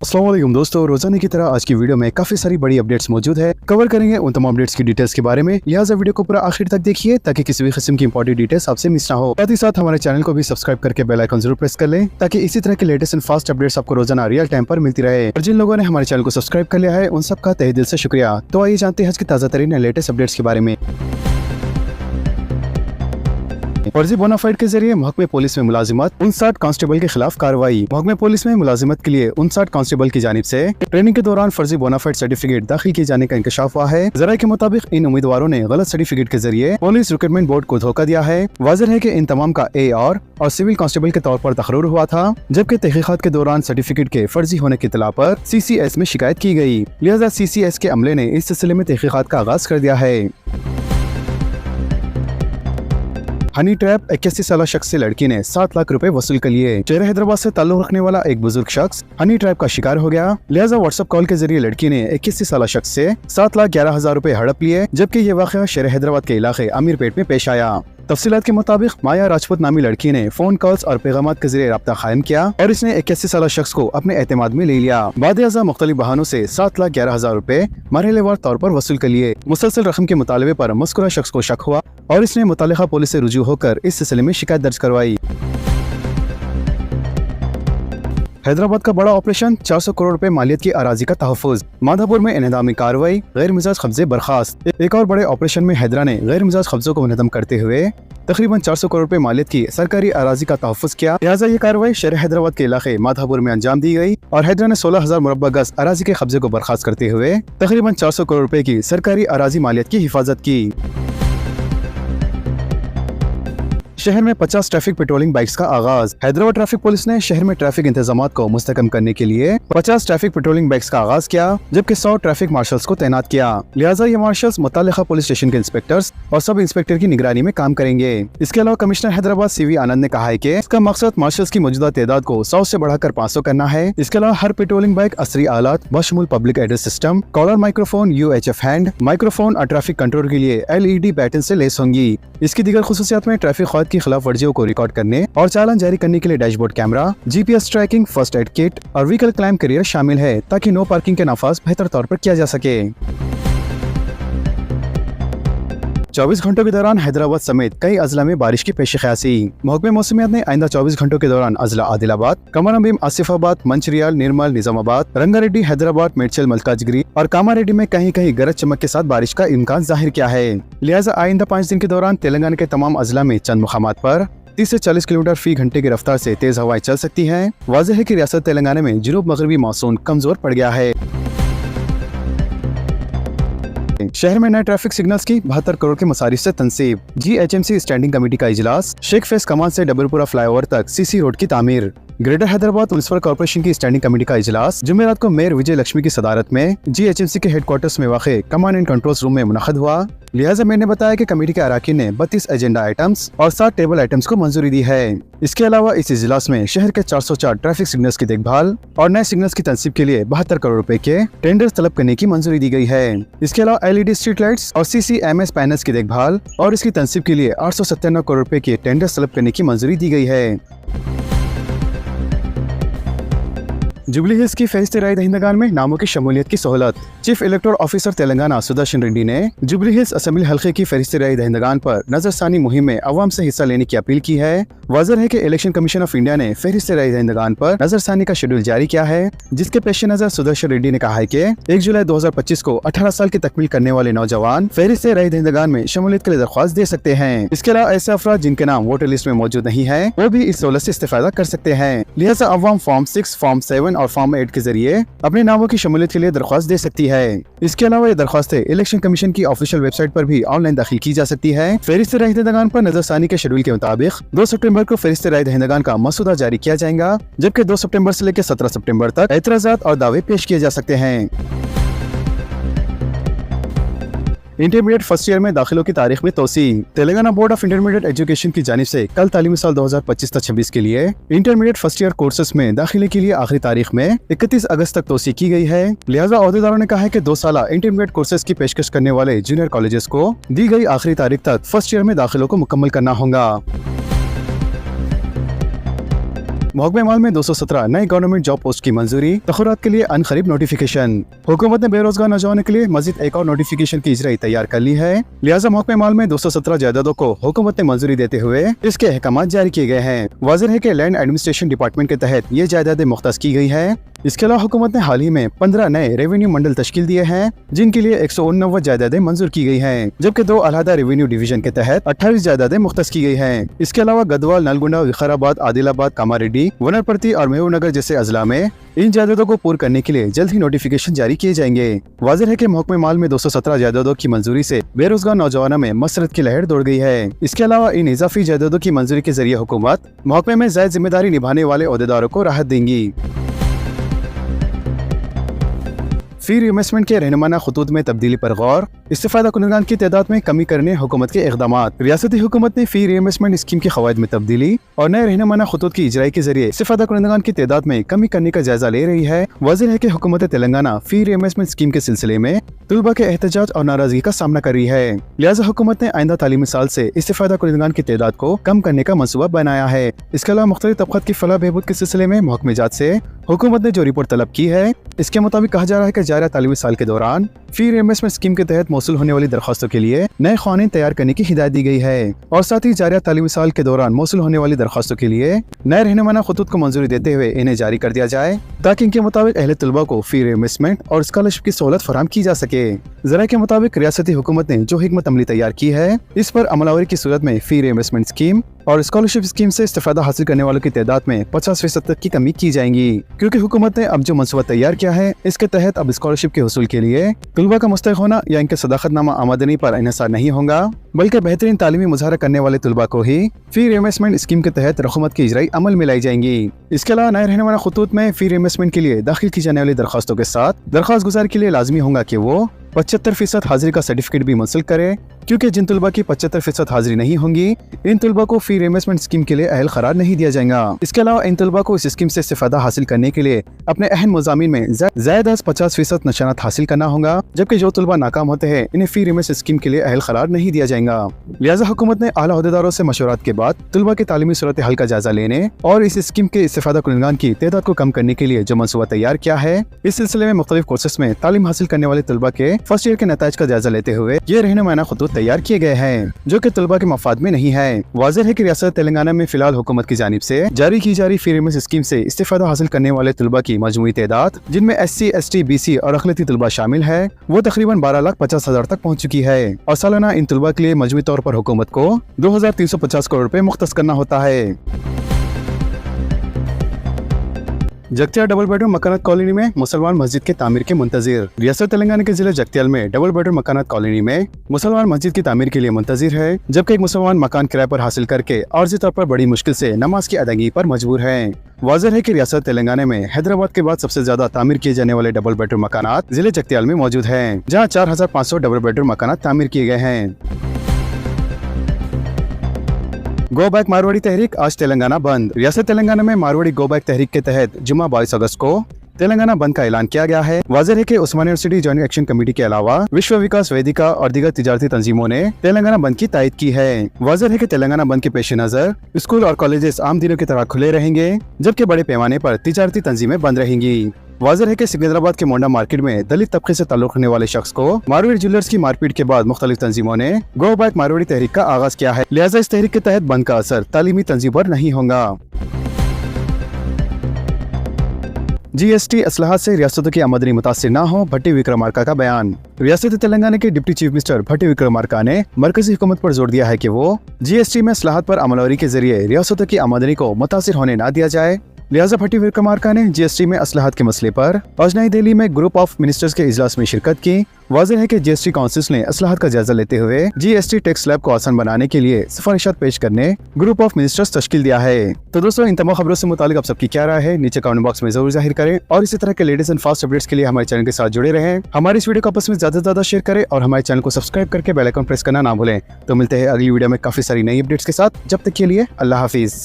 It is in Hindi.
अस्सलाम वालेकुम दोस्तों, रोजाना की तरह आज की वीडियो में काफी सारी बड़ी अपडेट्स मौजूद है। कवर करेंगे उन तमाम अपडेट्स की डिटेल्स के बारे में, लिहाजा वीडियो को पूरा आखिर तक देखिए ताकि किसी भी किस्म की इंपॉर्टेंट डिटेल्स आपसे मिस ना हो। साथ ही साथ हमारे चैनल को भी सब्सक्राइब करके बेल आइकन जरूर प्रेस कर लें ताकि इसी तरह के लेटेस्ट एंड फास्ट अपडेट्स आपको रोजाना रियल टाइम पर मिलती रहे। और जिन लोगों ने हमारे चैनल को सब्सक्राइब कर लिया है उन सबका तहे दिल से शुक्रिया। तो आइए जानते हैं आज की ताजा तरीन लेटेस्ट अपडेट्स के बारे में। फर्जी बोनाफाइड के जरिए महकमे पुलिस में मुलाजिमत, 59 कांस्टेबल के खिलाफ कार्रवाई। महकमे पुलिस में मुलाजिमत के लिए 59 कांस्टेबल की जानिब से ट्रेनिंग के दौरान फर्जी बोनाफाइड सर्टिफिकेट दाखिल किए जाने का इंकशाफ हुआ है। जराये के मुताबिक इन उम्मीदवारों ने गलत सर्टिफिकेट के जरिए पुलिस रिक्रूटमेंट बोर्ड को धोखा दिया है। वाज़ेह है कि इन तमाम का AR और सिविल कांस्टेबल के तौर पर तकर्रुर हुआ था, जबकि तहकीकात के दौरान सर्टिफिकेट के फर्जी होने की इत्तला पर CCS में शिकायत की गई। लिहाजा CCS के अमले ने इस सिलसिले में तहकीकात का आगाज कर दिया है। हनी ट्रैप 81 साल शख्स से लड़की ने 7 लाख रुपए वसूल कर लिए। शहर हैदराबाद से ताल्लुक रखने वाला एक बुजुर्ग शख्स हनी ट्रैप का शिकार हो गया। लिहाजा व्हाट्सएप कॉल के जरिए लड़की ने 81 साल शख्स से 7,11,000 रुपए हड़प लिए, जबकि ये वाक़या शहर हैदराबाद के इलाके अमीरपेट में पेश आया। तफसीलात के मुताबिक माया राजपूत नामी लड़की ने फोन कॉल्स और पैगामात के जरिए राब्ता कायम किया और इसने 81 साल शख्स को अपने एतमाद में ले लिया। बाद-ए-अज़ा मुख्तलिफ बहानों से 7,11,000 रुपए मरहलेवार तौर पर वसूल कर लिए। मुसलसल रकम के मुतालबे पर मज़कूरा शख्स को शक हुआ और इसने मुतल्लिका पुलिस से रुजू होकर इस सिलसिले में शिकायत दर्ज करवाई। हैदराबाद का बड़ा ऑपरेशन, 400 करोड़ रुपए मालियत की अराजी का तहफ़्फ़ुज़। माधापुर में इन्हदामी कार्रवाई, गैर मिजाज कब्जे बर्खास्त। एक और बड़े ऑपरेशन में हैदरा ने गैर मिजाज कब्जों को मुनज़्ज़म करते हुए तकरीबन 400 करोड़ रुपए मालियत की सरकारी अराजी का तहफ़्फ़ुज़ किया। लिहाजा ये कार्रवाई शहर हैदराबाद के इलाके माधापुर में अंजाम दी गई और हैदरा ने 16,000 मुरब्बा गज अराजी के कब्जे को बर्खास्त करते हुए तकरीबन 400 करोड़ रुपए की सरकारी अराजी मालियत की हिफाजत की। शहर में 50 ट्रैफिक पेट्रोलिंग बाइक्स का आगाज। हैदराबाद ट्रैफिक पुलिस ने शहर में ट्रैफिक इंतजामात को मुस्तहकम करने के लिए 50 ट्रैफिक पेट्रोलिंग बाइक्स का आगाज किया, जबकि 100 ट्रैफिक मार्शल्स को तैनात किया। लिहाजा ये मार्शल्स मुतल्लिका पुलिस स्टेशन के इंस्पेक्टर्स और सब इंस्पेक्टर की निगरानी में काम करेंगे। इसके अलावा कमिश्नर हैदराबाद CV आनंद ने कहा है कि इसका मकसद मार्शल्स की मौजूदा तादाद को 100 से बढ़ाकर 500 करना है। इसके अलावा हर पेट्रोलिंग बाइक असरी आलात बशमूल public address system, collar microphone, UHF hand microphone और ट्रैफिक कंट्रोल के लिए LED बैटन से लेस होंगी। इसकी दीगर खुसूसियात में ट्रैफिक खौफ की खिलाफ वर्जियों को रिकॉर्ड करने और चालान जारी करने के लिए dashboard camera, GPS tracking, first aid kit और व्हीकल क्लाइम करियर शामिल है, ताकि नो पार्किंग के नफाज बेहतर तौर पर किया जा सके। 24 घंटों के दौरान हैदराबाद समेत कई अजला में बारिश की पेशकयासी। महकमे मौसमियात ने आइंदा 24 घंटों के दौरान अजला आदिलाबाद, कमरनबीम, आसिफाबाद, मंचिरियाल, निर्मल, निजामाबाद, रंगारेड्डी, हैदराबाद, मेडचल, मलकाजगिरी और कामारेड्डी में कहीं कहीं गरज चमक के साथ बारिश का इम्कान जाहिर किया है। लिहाजा आइंदा 5 दिन के दौरान तेलंगाना के तमाम अजला में चंद मुकामात पर 30 से 40 किलोमीटर फी घंटे की रफ्तार से तेज हवाएं चल सकती हैं। वाज़ेह है कि रियासत तेलंगाना में जुनूब मगरबी मानसून कमजोर पड़ गया है। शहर में नए ट्रैफिक सिग्नल्स की 72 करोड़ के मसारिफ से तनसीब। GHMC स्टैंडिंग कमेटी का इजलास। शेख फैज कमान से डबलपुरा फ्लाईओवर तक CC रोड की तामीर। ग्रेटर हैदराबाद म्युनिसिपल कॉर्पोरेशन की स्टैंडिंग कमेटी का इजलास जुमेरात को मेयर विजय लक्ष्मी की सदारत में GHMC के हेडक्वार्टर्स में वाक़े कमांड एंड कंट्रोल रूम में मुनक़द हुआ। लिहाजा मेयर ने बताया कि कमेटी के अराकीन ने 32 एजेंडा आइटम्स और 7 टेबल आइटम्स को मंजूरी दी है। इसके अलावा इस इजलास में शहर के 404 ट्रैफिक सिग्नल्स की देखभाल और नए सिग्नल्स की तनसीब के लिए 72 करोड़ रुपए के टेंडर्स तलब करने की मंजूरी दी गई है। इसके अलावा LED स्ट्रीट लाइट्स और CCMS पैनल्स की देखभाल और इसकी तनसीब के लिए 897 करोड़ रुपए के टेंडर्स तलब करने की मंजूरी दी गई है। जुबली हिल्स की फहरिस्त राय दहिंदगान में नामों की शमूलियत की सहूलत। Chief electoral officer Telangana Sudarshan Reddy ने जुबली हिल्स असेंबली हल्के की फहरिस्त राय दहिंदगान पर नजरसानी मुहिम में अवाम से हिस्सा लेने की अपील की है। वाज़ेह है कि इलेक्शन कमीशन ऑफ इंडिया ने फहरिस्त राय दहिंदगान पर नजरसानी का शेड्यूल जारी किया है, जिसके पेश नजर सुदर्शन रेड्डी ने कहा है कि 1 जुलाई 2025 को 18 साल की तकमील करने वाले नौजवान फहरिस्त राय दहिंदगान में शमूलियत के लिए दरख्वास्त दे सकते हैं। इसके अलावा ऐसे अफराद जिनके नाम वोटर लिस्ट में मौजूद नहीं है वो भी इस सहूलत से इस्तेफादा कर सकते हैं। लिहाजा अवाम फॉर्म 6, फॉर्म 7 और फॉर्म 8 के जरिए अपने नामों की शमूलियत के लिए दरख्वास्त दे सकती है। इसके अलावा ये दरख्वास्तें इलेक्शन कमीशन की ऑफिशियल वेबसाइट पर भी ऑनलाइन दाखिल की जा सकती है। फहरिस्त राय दहिंदगान पर नजरसानी के शेड्यूल के मुताबिक 2 सितंबर को फहरिस्त राय दहिंदगान का मसूदा जारी किया जाएगा, जबकि 2 सितंबर से लेकर 17 सितंबर तक एतराजात और दावे पेश किए जा सकते हैं। इंटरमीडिएट फर्स्ट ईयर में दाखिलों की तारीख में तोसी। Telangana board of intermediate education की जानिब से कल तालीमी साल 2025-26 के लिए इंटरमीडिएट फर्स्ट ईयर कोर्सेज में दाखिले के लिए आखिरी तारीख में 31 अगस्त तक तोसी की गई है। लिहाजा अहदेदारों ने कहा है कि 2 साला इंटरमीडिएट कोर्सेज की पेशकश करने वाले जूनियर कॉलेजेस को दी गई आखिरी तारीख तक फर्स्ट ईयर में दाखिलों को मुकम्मल करना होगा। महकमे माल में 217 नए गवर्नमेंट जॉब पोस्ट की मंजूरी, तखुरात के लिए अनखरीब नोटिफिकेशन। हुकूमत ने बेरोजगार नौजवानों के लिए मजीद एक और नोटिफिकेशन की इजराई तैयार कर ली है। लिहाजा महकमे माल में 217 जायदादों को हुकूमत ने मंजूरी देते हुए इसके अहकाम जारी किए गए हैं। वाज़ेह है कि लैंड एडमिनिस्ट्रेशन डिपार्टमेंट के तहत ये जायदादें मुख्तस की गई है। इसके अलावा हुकूमत ने हाल ही में 15 नए रेवेन्यू मंडल तश्कील दिए हैं, जिनके लिए 189 जायदादें मंजूर की गई हैं, जबकि 2 अलहदा रेवेन्यू डिवीजन के तहत 28 जायदादें मुख्तस की गई हैं। इसके अलावा गदवाल, नलगुंडा, विखाराबाद, आदिलाबाद, कामारेड्डी, वनरपति और महबूबनगर जैसे अजला में इन जायदादों को पूर्ण करने के लिए जल्द ही नोटिफिकेशन जारी किए जाएंगे। वाज़ेह है कि महकमे माल में 217 जायदादों की मंजूरी से बेरोजगार नौजवानों में मसरत की लहर दौड़ गई है। इसके अलावा इन इजाफी जायदादों की मंजूरी के जरिए हुकूमत महकमे में ज़ायद जिम्मेदारी निभाने वाले ओहदेदारों को राहत देंगी। फी इन्वेस्टमेंट के रहनुमाना खतूत में तब्दीली पर गौर, इस्तेफादा कुनगान की तादाद में कमी करने हुकूमत के इक़दाम। रियासती हुकूमत ने फी इन्वेस्टमेंट स्कीम के क़वायद में तब्दीली और नए रहनुमाना खतूत की इजराई के जरिए इस्तेफादा कुनगान की तादाद में कमी करने का जायजा ले रही है। वाज़ेह है कि हुकूमत तेलंगाना फी इन्वेस्टमेंट स्कीम के सिलसिले में तुलबा के एहतजाज और नाराजगी का सामना कर रही है। लिहाजा हुकूमत ने आइंदा तालीमी साल से इस्तेफादा कुनगान की तादाद को कम करने का मनसूबा बनाया है। इसके अलावा मुख्तलिफ तबक़ात की फलाह बहबूद के सिलसिले में महकमे जात से हुकूमत ने जो रिपोर्ट तलब की है, इसके मुताबिक कहा जा रहा है कि जारी तालीमी साल के दौरान फी इन्वेस्टमेंट स्कीम के तहत मौसूल होने वाली दरख्वास्तों के लिए नए क़ानून तैयार करने की हिदायत दी गई है और साथ ही जारी तालीमी साल के दौरान मौसूल होने वाली दरख्वास्तों के लिए नए रहनुमाना खतूत को मंजूरी देते हुए इन्हें जारी कर दिया जाए, ताकि इनके मुताबिक अहले तलबा को फी इन्वेस्टमेंट और स्कॉलरशिप की सहूलत फराहम की जा सके। ज़रा के मुताबिक रियासती हुकूमत ने जो हिकमत अमली तैयार की है, इस पर अमलावरी की सूरत में फी इन्वेस्टमेंट स्कीम और स्कॉलरशिप स्कीम से इस्तेफादा हासिल करने वालों की तादाद में 50% तक की कमी की जाएगी, क्योंकि हुकूमत ने अब जो मनसूबा तैयार किया है, इसके तहत अब स्कॉलरशिप के हुसूल के लिए तलबा का मुस्तहिक होना या इनके सदाकतनामा आमदनी पर इन्हिसार नहीं होगा, बल्कि बेहतरीन तालीमी मुजाहरा करने वाले तलबा को ही फी इन्वेस्टमेंट स्कीम के तहत रकूमत की इजराई अमल में लाई जाएंगी। इसके अलावा नए रहने वाला खतूत में फी इन्वेस्टमेंट के लिए दाखिल की जाने वाली दरख्वास्तों के साथ दरख्वास्त गुजार के लिए लाजमी होगा कि वो 75% हाजिरी का सर्टिफिकेट भी मुंसलिक करे, क्योंकि जिन तलबा की 75% हाजिरी नहीं होंगी, इन तलबा को फी इन्वेस्टमेंट स्कीम के लिए अहल करार नहीं दिया जाएगा। इसके अलावा इन तलबा को इस स्कीम से इस्तेफादा हासिल करने के लिए अपने अहम मज़ामीन में ज़ायद अज 50% नशानात हासिल करना होगा, जबकि जो तलबा नाकाम होते हैं इन्हें फी इन्वेस्टमेंट स्कीम के लिए अहल करार नहीं दिया जाएगा। लिहाजा हुकूमत ने आला अहदेदारों से मशवरात के बाद तलबा की तालीमी सूरत हाल का जायजा लेने और इस स्कीम के इस्तेफादा कुनगान की तादाद को कम करने के लिए जो मनसूबा तैयार किया है, इस सिलसिले में मुख्तलिफ कोर्सेस में तालीम हासिल करने वाले तलबा के फर्स्ट ईयर के नताइज का जायजा लेते हुए ये रहनुमाना खतूत तैयार किए गए हैं, जो कि तलबा के मफाद में नहीं है। वाज़ेह है कि रियासत तेलंगाना में फिलहाल हुकूमत की जानिब से जारी की जा रही फी इन्वेस्टमेंट स्कीम से इस्तेफादा हासिल करने वाले तलबा की मजमूई तादाद, जिनमें SC, ST, BC और अक़लियती तलबा शामिल है, वो तकरीबन 12,50,000 तक पहुँच चुकी है और सालाना इन तलबा के लिए मजमूई तौर पर हुकूमत को 2,350 करोड़ रुपए मुख्तस करना होता है। जगतियाल डबल बेडरूम मकानात कॉलोनी में मुसलमान मस्जिद के तामीर के मुंतजिर। रियासत तेलंगाना के जिले जगतियाल में डबल बेडरूम मकानात कॉलोनी में मुसलमान मस्जिद की तामीर के लिए मुंतजिर है, जबकि एक मुसलमान मकान किराए पर हासिल करके आर्जी तौर पर बड़ी मुश्किल से नमाज की अदायगी पर मजबूर है। वाज़ेह है कि रियासत तेलंगाना में हैदराबाद के बाद सबसे ज्यादा तामीर किए जाने वाले डबल बेडरूम मकानात जिले जगतियाल में मौजूद है, जहाँ 4,500 डबल बेडरूम मकानात तामीर किए गए हैं। गो बैक मारवाड़ी तहरीक आज तेलंगाना बंद। रियासत तेलंगाना में मारवाड़ी गो बैक तहरीक के तहत जुम्मा 22 अगस्त को तेलंगाना बंद का ऐलान किया गया है। वाज़ेह है कि उस्मानिया यूनिवर्सिटी जॉइंट एक्शन कमेटी के अलावा विश्व विकास वेदिका और दीगर तिजारती तंजीमों ने तेलंगाना बंद की तायद की है। वाज़ेह है कि तेलंगाना बंद के पेश नजर स्कूल और कॉलेजेस आम दिनों की तरह खुले रहेंगे, जबकि बड़े पैमाने पर तिजारती तंजीमें बंद रहेंगी। वाज़ेह है कि सिकंदराबाद के मोंडा मार्केट में दलित तबके से ताल्लुक रखने वाले शख्स को मारवाड़ी ज्वेलर्स की मारपीट के बाद मुख्तलिफ तंजीमों ने गो बैक मारवाड़ी तहरीक का आगाज किया है। लिहाजा इस तहरीक के तहत बंद का असर तालीमी तंजीम पर नहीं होगा। GST असलाहत से रियासतों की आमदनी मुतासिर न हो, भट्टी विक्रमार्का का बयान। रियासत तेलंगाना के डिप्टी चीफ मिनिस्टर भट्टी विक्रमार्का ने मरकजी हुकूमत पर जोर दिया है कि वो GST में असलाहत पर अमलवरी के जरिए रियासतों की आमदनी को मुतासिर होने न दिया जाए। लिहाजा भट्टी विक्रमार्का ने GST में असलाहत के मसले पर आज नई दिल्ली में ग्रुप ऑफ मिनिस्टर्स के इजलास में शिरकत की। वाज़ेह है कि GST काउंसिल ने असलाहत का जायजा लेते हुए GST टैक्स स्लैब को आसान बनाने के लिए सिफारिशात पेश करने ग्रुप ऑफ मिनिस्टर्स तश्कील दिया है। तो दोस्तों, इन तमाम खबरों से मुतालिक आप सबकी क्या राय है, नीचे कमेंट बॉक्स में जरूर जाहिर करें और इसी तरह के लेटेस्ट एंड फास्ट अपडेट्स के लिए हमारे चैनल के साथ जुड़े रहें। हमारे इस वीडियो को आपस में ज्यादा से ज्यादा शेयर करें और हमारे चैनल को सब्सक्राइब करके बेल आइकन प्रेस करना ना भूलें। तो मिलते हैं अगली वीडियो में काफी सारी नई अपडेट्स के साथ। जब तक के लिए अल्लाह हाफिज।